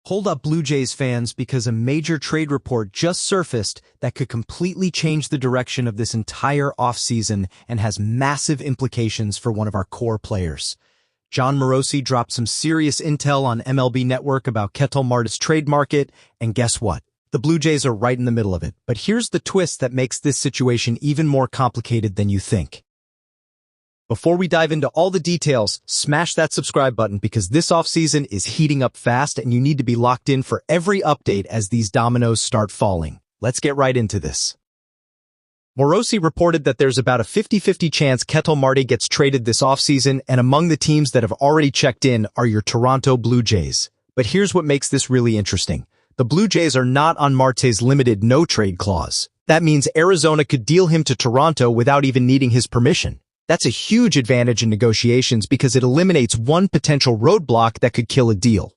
Hold up, Blue Jays fans, because a major trade report just surfaced that could completely change the direction of this entire offseason and has massive implications for one of our core players. Jon Morosi dropped some serious intel on MLB Network about Ketel Marte's trade market, and guess what? The Blue Jays are right in the middle of it. But here's the twist that makes this situation even more complicated than you think. Before we dive into all the details, smash that subscribe button because this offseason is heating up fast and you need to be locked in for every update as these dominoes start falling. Let's get right into this. Morosi reported that there's about a 50-50 chance Ketel Marte gets traded this offseason, and among the teams that have already checked in are your Toronto Blue Jays. But here's what makes this really interesting. The Blue Jays are not on Marte's limited no-trade clause. That means Arizona could deal him to Toronto without even needing his permission. That's a huge advantage in negotiations because it eliminates one potential roadblock that could kill a deal.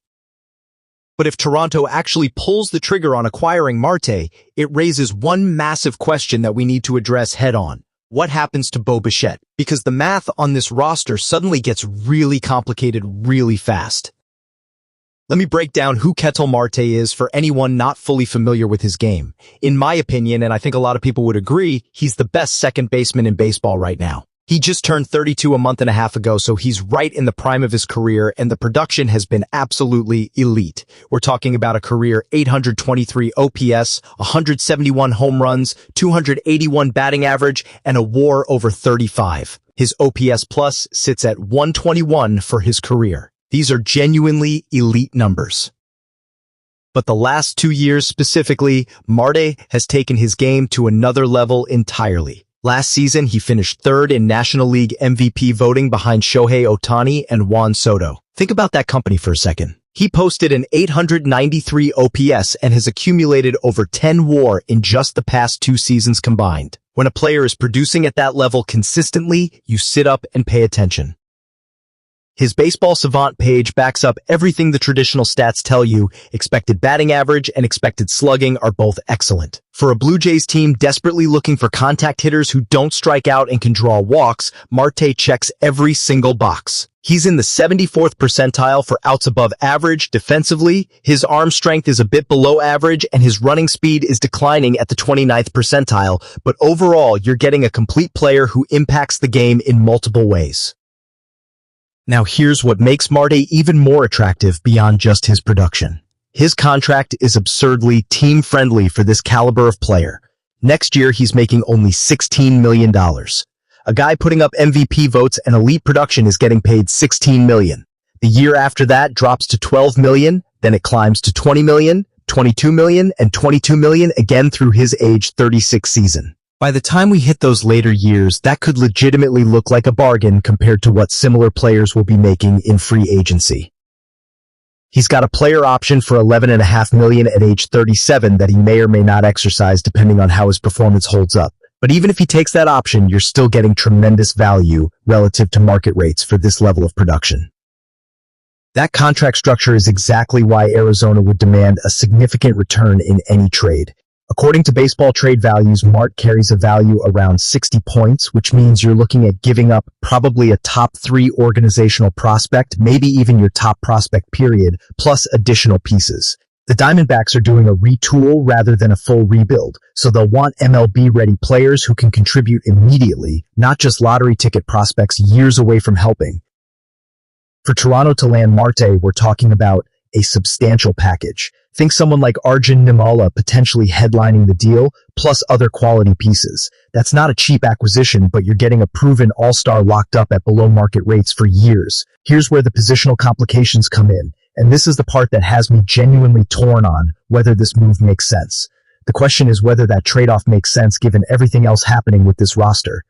But if Toronto actually pulls the trigger on acquiring Marte, it raises one massive question that we need to address head-on. What happens to Bichette? Because the math on this roster suddenly gets really complicated really fast. Let me break down who Ketel Marte is for anyone not fully familiar with his game. In my opinion, and I think a lot of people would agree, he's the best second baseman in baseball right now. He just turned 32 a month and a half ago, so he's right in the prime of his career, and the production has been absolutely elite. We're talking about a career 823 OPS, 171 home runs, 281 batting average, and a WAR over 35. His OPS plus sits at 121 for his career. These are genuinely elite numbers. But the last 2 years specifically, Marte has taken his game to another level entirely. Last season, he finished third in National League MVP voting behind Shohei Ohtani and Juan Soto. Think about that company for a second. He posted an 893 OPS and has accumulated over 10 WAR in just the past 2 seasons combined. When a player is producing at that level consistently, you sit up and pay attention. His Baseball Savant page backs up everything the traditional stats tell you. Expected batting average and expected slugging are both excellent. For a Blue Jays team desperately looking for contact hitters who don't strike out and can draw walks, Marte checks every single box. He's in the 74th percentile for outs above average defensively, his arm strength is a bit below average, and his running speed is declining at the 29th percentile, but overall you're getting a complete player who impacts the game in multiple ways. Now here's what makes Marte even more attractive beyond just his production. His contract is absurdly team-friendly for this caliber of player. Next year, he's making only $16 million. A guy putting up MVP votes and elite production is getting paid $16 million. The year after that drops to $12 million, then it climbs to $20 million, $22 million, and $22 million again through his age 36 season. By the time we hit those later years, that could legitimately look like a bargain compared to what similar players will be making in free agency. He's got a player option for $11.5 million at age 37 that he may or may not exercise depending on how his performance holds up. But even if he takes that option, you're still getting tremendous value relative to market rates for this level of production. That contract structure is exactly why Arizona would demand a significant return in any trade. According to Baseball Trade Values, Marte carries a value around 60 points, which means you're looking at giving up probably a top 3 organizational prospect, maybe even your top prospect period, plus additional pieces. The Diamondbacks are doing a retool rather than a full rebuild, so they'll want MLB-ready players who can contribute immediately, not just lottery ticket prospects years away from helping. For Toronto to land Marte, we're talking about a substantial package. Think someone like Arjun Nimala potentially headlining the deal, plus other quality pieces. That's not a cheap acquisition, but you're getting a proven all-star locked up at below-market rates for years. Here's where the positional complications come in, and this is the part that has me genuinely torn on whether this move makes sense. The question is whether that trade-off makes sense given everything else happening with this roster.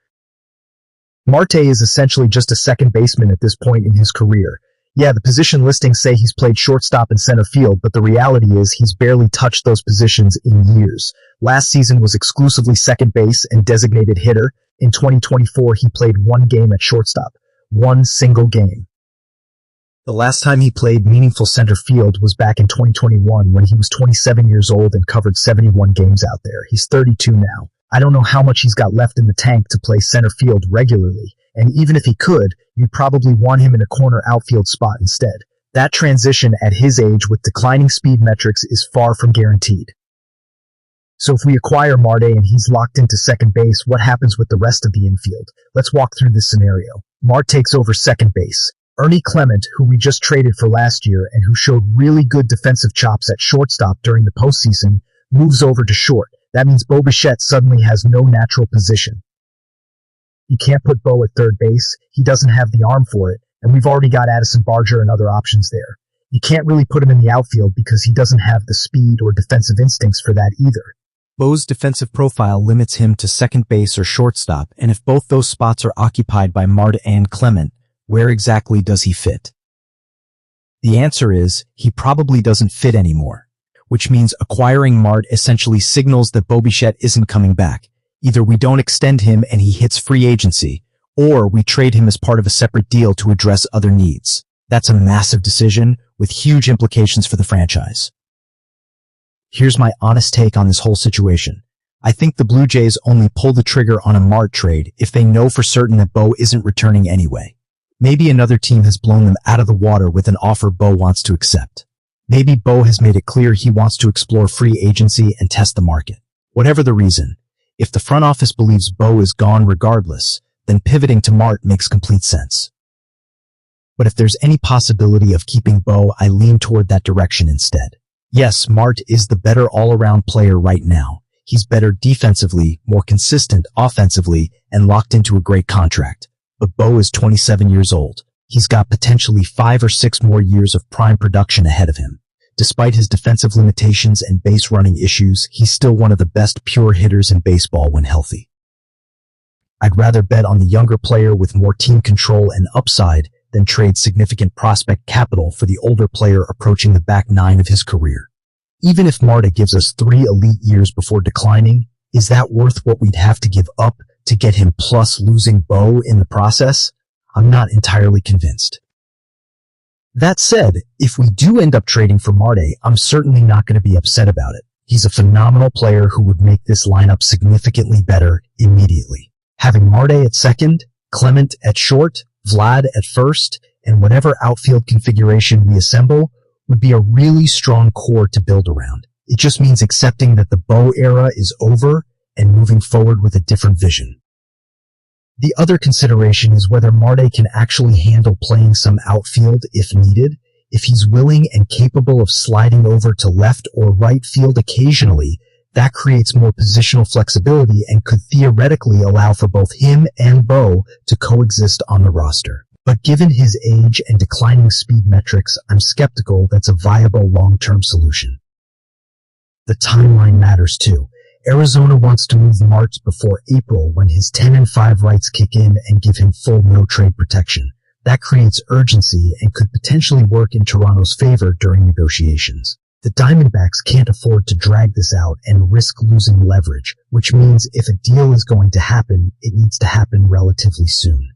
Marte is essentially just a second baseman at this point in his career. Yeah, the position listings say he's played shortstop and center field, but the reality is he's barely touched those positions in years. Last season was exclusively second base and designated hitter. In 2024, he played 1 game at shortstop. 1 single game. The last time he played meaningful center field was back in 2021 when he was 27 years old and covered 71 games out there. He's 32 now. I don't know how much he's got left in the tank to play center field regularly. And even if he could, you'd probably want him in a corner outfield spot instead. That transition at his age with declining speed metrics is far from guaranteed. So if we acquire Marte and he's locked into second base, what happens with the rest of the infield? Let's walk through this scenario. Marte takes over second base. Ernie Clement, who we just traded for last year and who showed really good defensive chops at shortstop during the postseason, moves over to short. That means Bichette suddenly has no natural position. You can't put Bo at third base. He doesn't have the arm for it, and we've already got Addison Barger and other options there. You can't really put him in the outfield because he doesn't have the speed or defensive instincts for that either. Bo's defensive profile limits him to second base or shortstop, and if both those spots are occupied by Marte and Clement, where exactly does he fit? The answer is, he probably doesn't fit anymore, which means acquiring Marte essentially signals that Bichette isn't coming back. Either we don't extend him and he hits free agency, or we trade him as part of a separate deal to address other needs. That's a massive decision with huge implications for the franchise. Here's my honest take on this whole situation. I think the Blue Jays only pull the trigger on a Marte trade if they know for certain that Bo isn't returning anyway. Maybe another team has blown them out of the water with an offer Bo wants to accept. Maybe Bo has made it clear he wants to explore free agency and test the market. Whatever the reason, if the front office believes Bo is gone regardless, then pivoting to Marte makes complete sense. But if there's any possibility of keeping Bo, I lean toward that direction instead. Yes, Marte is the better all-around player right now. He's better defensively, more consistent offensively, and locked into a great contract. But Bo is 27 years old. He's got potentially 5 or 6 more years of prime production ahead of him. Despite his defensive limitations and base running issues, he's still one of the best pure hitters in baseball when healthy. I'd rather bet on the younger player with more team control and upside than trade significant prospect capital for the older player approaching the back 9 of his career. Even if Marte gives us 3 elite years before declining, is that worth what we'd have to give up to get him plus losing Bo in the process? I'm not entirely convinced. That said, if we do end up trading for Marte, I'm certainly not going to be upset about it. He's a phenomenal player who would make this lineup significantly better immediately. Having Marte at second, Clement at short, Vlad at first, and whatever outfield configuration we assemble would be a really strong core to build around. It just means accepting that the Bo era is over and moving forward with a different vision. The other consideration is whether Marte can actually handle playing some outfield if needed. If he's willing and capable of sliding over to left or right field occasionally, that creates more positional flexibility and could theoretically allow for both him and Bo to coexist on the roster. But given his age and declining speed metrics, I'm skeptical that's a viable long-term solution. The timeline matters too. Arizona wants to move Marte before April when his 10-5 rights kick in and give him full no-trade protection. That creates urgency and could potentially work in Toronto's favor during negotiations. The Diamondbacks can't afford to drag this out and risk losing leverage, which means if a deal is going to happen, it needs to happen relatively soon.